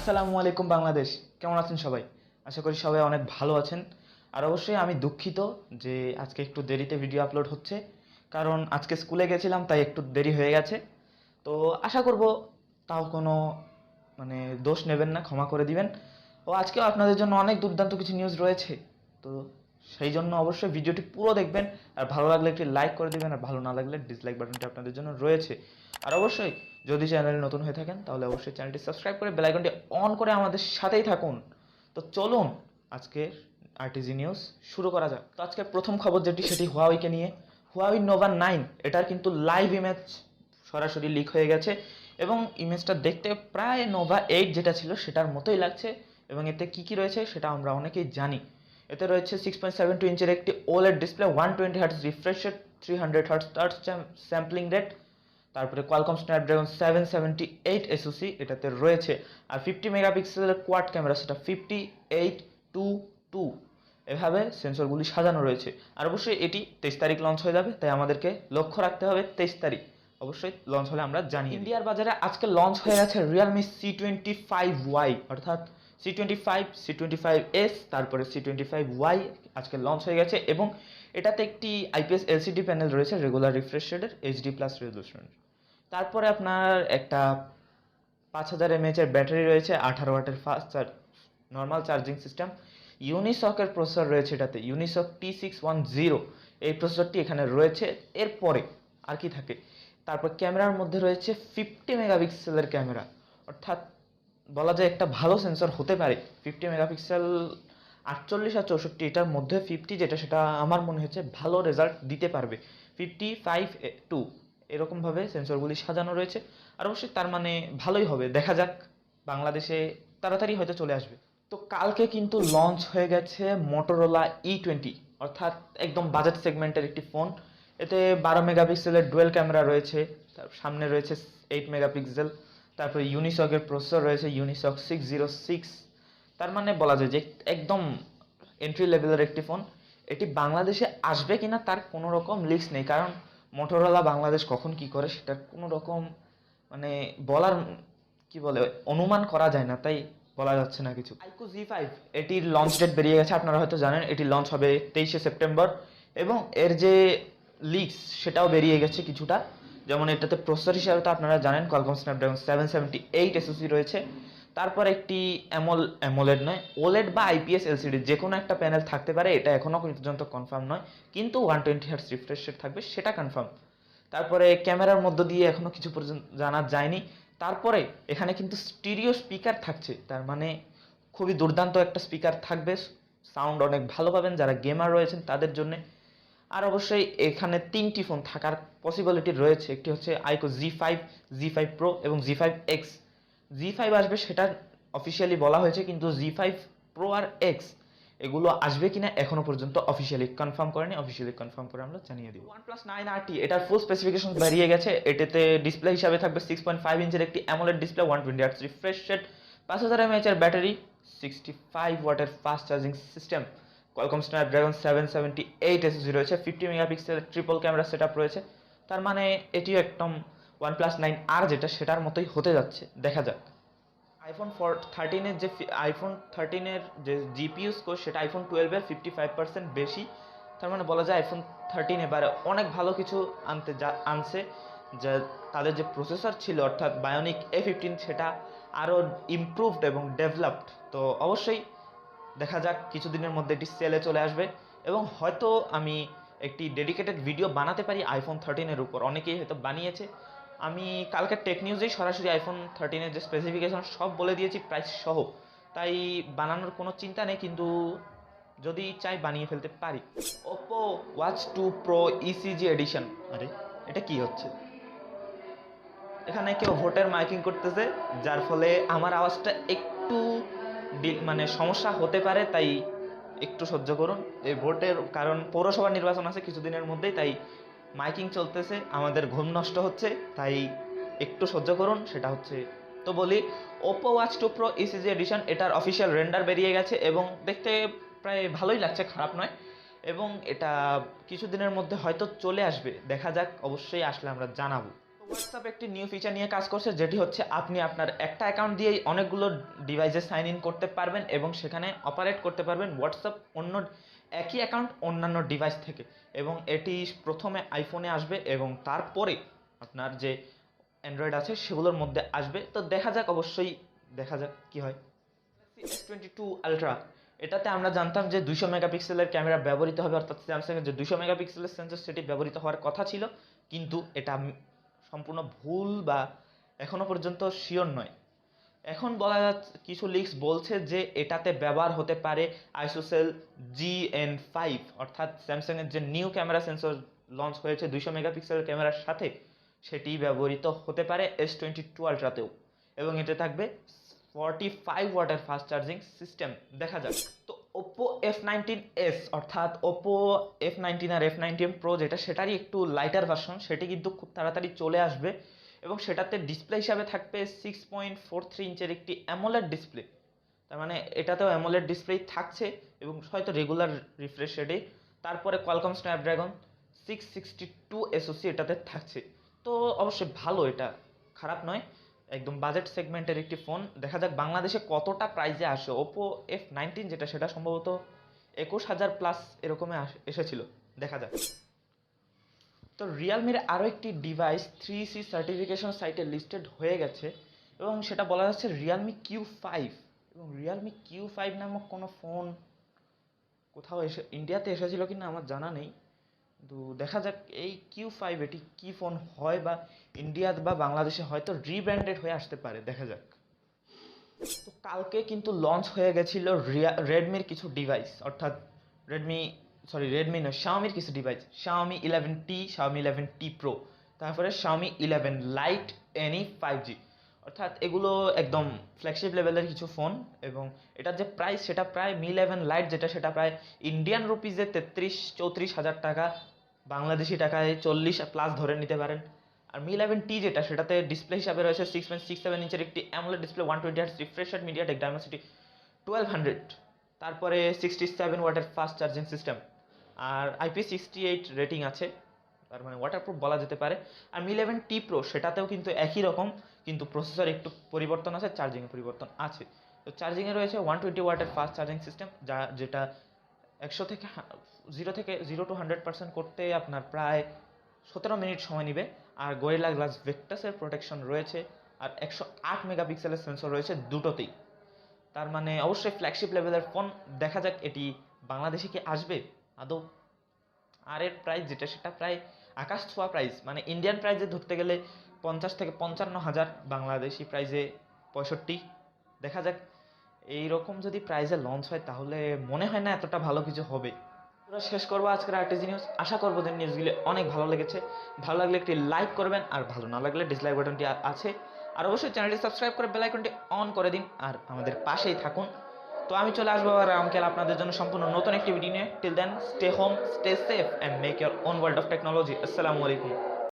আসসালামু আলাইকুম বাংলাদেশ। কেমন আছেন সবাই? আশা করি সবাই অনেক ভালো আছেন। আর অবশ্যই আমি দুঃখিত যে আজকে একটু দেরিতে ভিডিও আপলোড হচ্ছে, কারণ আজকে স্কুলে গেছিলাম তাই একটু দেরি হয়ে গেছে। তো আশা করব তাও কোনো মানে দোষ নেবেন না, ক্ষমা করে দিবেন। ও আজকেও আপনাদের জন্য অনেক দুর্দান্ত কিছু নিউজ রয়েছে। তো সেই জন্য অবশ্যই ভিডিওটি পুরো দেখবেন, আর ভালো লাগলে একটি লাইক করে দিবেন, আর ভালো না লাগলে ডিসলাইক বাটনটি আপনাদের জন্য রয়েছে। আর অবশ্যই যদি চ্যানেলে নতুন হয়ে থাকেন তাহলে অবশ্যই চ্যানেলটি সাবস্ক্রাইব করে বেল আইকনটি অন করে আমাদের সাথেই থাকুন। তো চলুন আজকের আরটিজি নিউজ শুরু করা যাক। তো আজকের প্রথম খবর যেটি, সেটি হুয়াওয়েকে নিয়ে। হুয়াওয়ে নোভা 9 এটার কিন্তু লাইভ ইমেজ সরাসরি লিক হয়ে গেছে, এবং ইমেজটা দেখতে প্রায় নোভা 8 যেটা ছিল সেটার মতোই লাগছে। এবং এতে কি কি রয়েছে সেটা আমরা অনেকেই জানি। এতে রয়েছে 6.72 ইঞ্চের একটি OLED display, 120 hertz refresh rate, 300 hertz touch sampling rate, তারপরে কোয়ালকম স্ন্যাপড্রাগন 778 এসওসি এটাতে রয়েছে। আর 50 মেগাপিক্সেলের কোয়াড ক্যামেরা, সেটা 5822 এভাবে সেন্সরগুলি সাজানো রয়েছে। আর অবশ্যই এটি 23 তারিখ লঞ্চ হয়ে যাবে, তাই আমাদেরকে লক্ষ্য রাখতে হবে 23 তারিখ অবশ্যই লঞ্চ হলে আমরা জানি। ইন্ডিয়ার বাজারে আজকে লঞ্চ হয়ে গেছে রিয়েলমি C25Y, অর্থাৎ C25 তারপরে C25Y আজকে লঞ্চ হয়ে গেছে, এবং এটাতে একটি আইপিএস এলসিডি প্যানেল রয়েছে রেগুলার রিফ্রেশ রেটের, এইচডি প্লাস রেজলিউশনের। তারপরে আপনার একটা 5000 এমএএচের ব্যাটারি রয়েছে, 18 ওয়াটের ফাস্ট নর্মাল চার্জিং সিস্টেম, ইউনিসকের প্রসেসর রয়েছে এটাতে, ইউনিসক T610 এই প্রসেসরটি এখানে রয়েছে। এরপরে আর কি থাকে, তারপর ক্যামেরার মধ্যে রয়েছে 50 মেগাপিক্সেলের ক্যামেরা, অর্থাৎ বলা যায় একটা ভালো সেন্সর হতে পারে। 50 মেগাপিক্সেল 48 আর 64 এটার মধ্যে 50 যেটা, সেটা আমার মনে হচ্ছে ভালো রেজাল্ট দিতে পারবে। 55-2 এরকমভাবে সেন্সরগুলি সাজানো রয়েছে। আর অবশ্যই তার মানে ভালোই হবে, দেখা যাক, বাংলাদেশে তাড়াতাড়ি হয়তো চলে আসবে। তো কালকে কিন্তু লঞ্চ হয়ে গেছে মোটরোলা E20, অর্থাৎ একদম বাজেট সেগমেন্টের একটি ফোন। এতে 12 মেগাপিক্সেলের ডুয়েল ক্যামেরা রয়েছে, তার সামনে রয়েছে 8 মেগাপিক্সেল, তারপরে ইউনিসকের প্রসেসর রয়েছে, ইউনিসক 606। তার মানে বলা যায় যে একদম এন্ট্রি লেভেলের একটি ফোন। এটি বাংলাদেশে আসবে কিনা তার কোনো রকম লিস্ট নেই, কারণ মোটরোলা বাংলাদেশ কখন কি করে সেটার কোনো রকম মানে বলার কি বলে অনুমান করা যায় না, তাই বলা যাচ্ছে না কিছু। Iqoo Z5 এটির লঞ্চ ডেট বেরিয়ে গেছে, আপনারা হয়তো জানেন এটি লঞ্চ হবে 23শে সেপ্টেম্বর, এবং এর যে লিক্স সেটাও বেরিয়ে গেছে কিছুটা। যেমন এটাতে প্রসেসর হিসাবে তো আপনারা জানেন কোয়ালকম স্ন্যাপড্রাগন 778 এসওসি রয়েছে, তারপর একটি অ্যামোলেড নয়, ওলেড বা আইপিএস এলসিডি যে কোনো একটা প্যানেল থাকতে পারে, এটা এখনও পর্যন্ত কনফার্ম নয়, কিন্তু 120 হার্টজ রিফ্রেশ রেট থাকবে সেটা কনফার্ম। তারপরে ক্যামেরার মধ্য দিয়ে এখনও কিছু পর্যন্ত জানা যায়নি। তারপরে এখানে কিন্তু স্টিরিও স্পিকার থাকছে, তার মানে খুবই দুর্দান্ত একটা স্পিকার থাকবে, সাউন্ড অনেক ভালো পাবেন যারা গেমার রয়েছেন তাদের জন্য। আর অবশ্যই এখানে 3টি ফোন থাকার পসিবিলিটি রয়েছে, একটি হচ্ছে Iqoo Z5, Z5 Pro এবং Z5X। Z5 আসবে সেটা অফিসিয়ালি বলা হয়েছে, কিন্তু Z5 Pro আর X এগুলো আসবে কিনা এখনো পর্যন্ত অফিসিয়ালি কনফার্ম করেনি, অফিসিয়ালি কনফার্ম করে আমরা জানিয়ে দিব। OnePlus 9RT এটার ফুল স্পেসিফিকেশন বেরিয়ে গেছে। এটাতে ডিসপ্লে হিসাবে থাকবে 6.5 ইঞ্চের একটি AMOLED display, 120 hertz refresh rate, 5000 mAh এর ব্যাটারি, 65 ওয়াটের fast charging system, Qualcomm Snapdragon 778 SOC রয়েছে, 50 মেগাপিক্সেলের ট্রিপল ক্যামেরা সেটআপ রয়েছে। তার মানে এটিও একদম OnePlus 9R যেটা সেটার মতোই হতে যাচ্ছে, দেখা যাক। আইফোন 13-এর যে জিপিইউ স্কোর সেটা আইফোন 12-এর 55% বেশি। তার মানে বলা যায় আইফোন 13 এবারে অনেক ভালো কিছু আনছে, যা তাদের যে প্রসেসর ছিল অর্থাৎ বায়োনিক A15 সেটা আরও ইমপ্রুভড এবং ডেভেলপড। তো অবশ্যই দেখা যাক, কিছুদিনের মধ্যে এটি সেলে চলে আসবে, এবং হয়তো আমি একটি ডেডিকেটেড ভিডিও বানাতে পারি আইফোন 13-এর উপর, অনেকেই হয়তো বানিয়েছে। আমি কালকে টেক নিউজেই সরাসরি আইফোন 13-এর যে স্পেসিফিকেশন সব বলে দিয়েছি প্রাইস সহ, তাই বানানোর কোনো চিন্তা নেই, কিন্তু যদি চাই বানিয়ে ফেলতে পারি। Oppo Watch 2 Pro ECG edition, আরে এটা কি হচ্ছে? এখানে কেউ ভোটের মাইকিং করতেছে, যার ফলে আমার আওয়াজটা একটু মানে সমস্যা হতে পারে, তাই একটু সহ্য করুন। এই ভোটের কারণ পৌরসভা নির্বাচন আছে কিছুদিনের মধ্যেই, তাই মাইকিং চলতেছে, আমাদের ঘুম নষ্ট হচ্ছে, তাই একটু সহ্য করুন। সেটা হচ্ছে, তো বলি, Oppo Watch 2 Pro ECG edition এটার অফিসিয়াল রেন্ডার বেরিয়ে গেছে, এবং দেখতে প্রায় ভালোই লাগছে, খারাপ নয়, এবং এটা কিছুদিনের মধ্যে হয়তো চলে আসবে, দেখা যাক, অবশ্যই আসলে আমরা জানাবো। হোয়াটসঅ্যাপ একটি নিউ ফিচার নিয়ে কাজ করছে, যেটি হচ্ছে আপনি আপনার একটা অ্যাকাউন্ট দিয়েই অনেকগুলো ডিভাইসে সাইন ইন করতে পারবেন এবং সেখানে অপারেট করতে পারবেন হোয়াটসঅ্যাপ অন্য একই অ্যাকাউন্ট অন্যান্য ডিভাইস থেকে। এবং এটি প্রথমে আইফোনে আসবে এবং তারপরে আপনার যে অ্যান্ড্রয়েড আছে সেগুলোর মধ্যে আসবে। তো দেখা যাক, অবশ্যই দেখা যাক কি হয়। S22 আলট্রা, এটাতে আমরা জানতাম যে 200 মেগাপিক্সেলের ক্যামেরা ব্যবহৃত হবে, অর্থাৎ স্যামসাংয়ের যে 200 মেগাপিক্সেলের সেন্সর সেটি ব্যবহৃত হওয়ার কথা ছিল, কিন্তু এটা সম্পূর্ণ ভুল বা এখনো পর্যন্ত শিওর নয়। এখন বলা যাচ্ছে, কিছু লিক্স বলছে যে এটাতে ব্যবহার হতে পারে আইসোসেল GN5, অর্থাৎ স্যামসাংয়ের যে নিউ ক্যামেরা সেন্সর লঞ্চ হয়েছে 200 মেগাপিক্সেলের ক্যামেরার সাথে, সেটি ব্যবহৃত হতে পারে S22 আলট্রাতেও, এবং এতে থাকবে 45 ওয়াটের ফাস্ট চার্জিং সিস্টেম। দেখা যাক। তো ওপো F19s, অর্থাৎ ওপো F19 আর F19 Pro যেটা, সেটারই একটু লাইটার ভার্সন, সেটি কিন্তু খুব তাড়াতাড়ি চলে আসবে এবং সেটাতে ডিসপ্লে হিসাবে থাকবে 6.43 ইঞ্চের একটি অ্যামোলেড ডিসপ্লে। তার মানে এটাতেও অ্যামোলেড ডিসপ্লে থাকছে এবং হয়তো রেগুলার রিফ্রেশ রেটে। তারপরে কোয়ালকম স্ন্যাপড্রাগন 662 SoC এটাতে থাকছে। তো অবশ্যই ভালো, এটা খারাপ নয়, একদম বাজেট সেগমেন্টের একটি ফোন। দেখা যাক বাংলাদেশে কতটা প্রাইজে আসে। ওপো F19 যেটা, সেটা সম্ভবত 21,000 প্লাস এরকমে এসেছিল, দেখা যাক। তো রিয়েলমির আরও একটি ডিভাইস 3C সার্টিফিকেশন সাইটে লিস্টেড হয়ে গেছে এবং সেটা বলা যাচ্ছে রিয়েলমি Q5। এবং রিয়েলমি Q5 নামক কোনো ফোন কোথাও ইন্ডিয়াতে এসেছিল কিনা আমার জানা নেই, কিন্তু দেখা যাক এই Q5 এটি কী ফোন হয়, বা ইন্ডিয়া বা বাংলাদেশে হয়তো রিব্র্যান্ডেড হয়ে আসতে পারে, দেখা যাক। তো কালকে কিন্তু লঞ্চ হয়ে গেছিল রেডমির কিছু ডিভাইস, অর্থাৎ রেডমি নয়, Xiaomiর কিছু device, Xiaomi 11T, Xiaomi 11T Pro, তারপরে Xiaomi 11 Lite NE 5G, অর্থাৎ এগুলো একদম ফ্ল্যাগশিপ লেভেলের কিছু ফোন। এবং এটার যে প্রাইস, সেটা প্রায় Mi 11 Lite যেটা, সেটা প্রায় ইন্ডিয়ান রুপিজে 33-34 হাজার টাকা, বাংলাদেশি টাকায় 40 প্লাস ধরে নিতে পারেন। আর Mi 11T যেটা, সেটাতে ডিসপ্লে হিসাবে রয়েছে 6.67 ইঞ্চের একটি AMOLED display, 120 hertz refresh rate, MediaTek Dimensity 1200, তারপরে 67 ওয়াটের ফাস্ট চার্জিং সিস্টেম, আর IP68 রেটিং আছে, তার মানে ওয়াটারপ্রুফ বলা যেতে পারে। আর Mi 11T Pro সেটাতেও কিন্তু একই রকম, কিন্তু প্রসেসর একটু পরিবর্তন আছে, চার্জিংয়ে পরিবর্তন আছে। তো চার্জিংয়ে রয়েছে 120 ওয়াটের ফাস্ট চার্জিং সিস্টেম, যেটা 0 to 100% করতে আপনার প্রায় 17 মিনিট সময় নেবে। আর গরিলা গ্লাস ভেক্টাসের প্রোটেকশন রয়েছে, আর 108 মেগাপিক্সেলের সেন্সর রয়েছে দুটোতেই। তার মানে অবশ্যই ফ্ল্যাগশিপ লেভেলের ফোন। দেখা যাক এটি বাংলাদেশে কি আসবে আদৌ। আর এর প্রাইস যেটা, সেটা প্রায় আকাশ ছোঁয়া প্রাইস, মানে ইন্ডিয়ান প্রাইসে ধরতে গেলে 50 থেকে 55 হাজার, বাংলাদেশি প্রাইসে 65। দেখা যাক, এইরকম যদি প্রাইসে লঞ্চ হয় তাহলে মনে হয় না এতটা ভালো কিছু হবে। পুরো শেষ করবো আজকের আরটিজি নিউজ। আশা করবো যে নিউজগুলি অনেক ভালো লেগেছে। ভালো লাগলে একটি লাইক করবেন, আর ভালো না লাগলে ডিসলাইক বাটনটি আছে। আর অবশ্যই চ্যানেলটি সাবস্ক্রাইব করে বেল আইকনটি অন করে দিন, আর আমাদের পাশেই থাকুন। তো আমি চলে আসবো আর আঙ্কেল আপনাদের জন্য সম্পূর্ণ নতুন একটি ভিডিও নিয়ে। Till then, stay home, stay safe and make your own world of technology. আসসালামু আলাইকুম।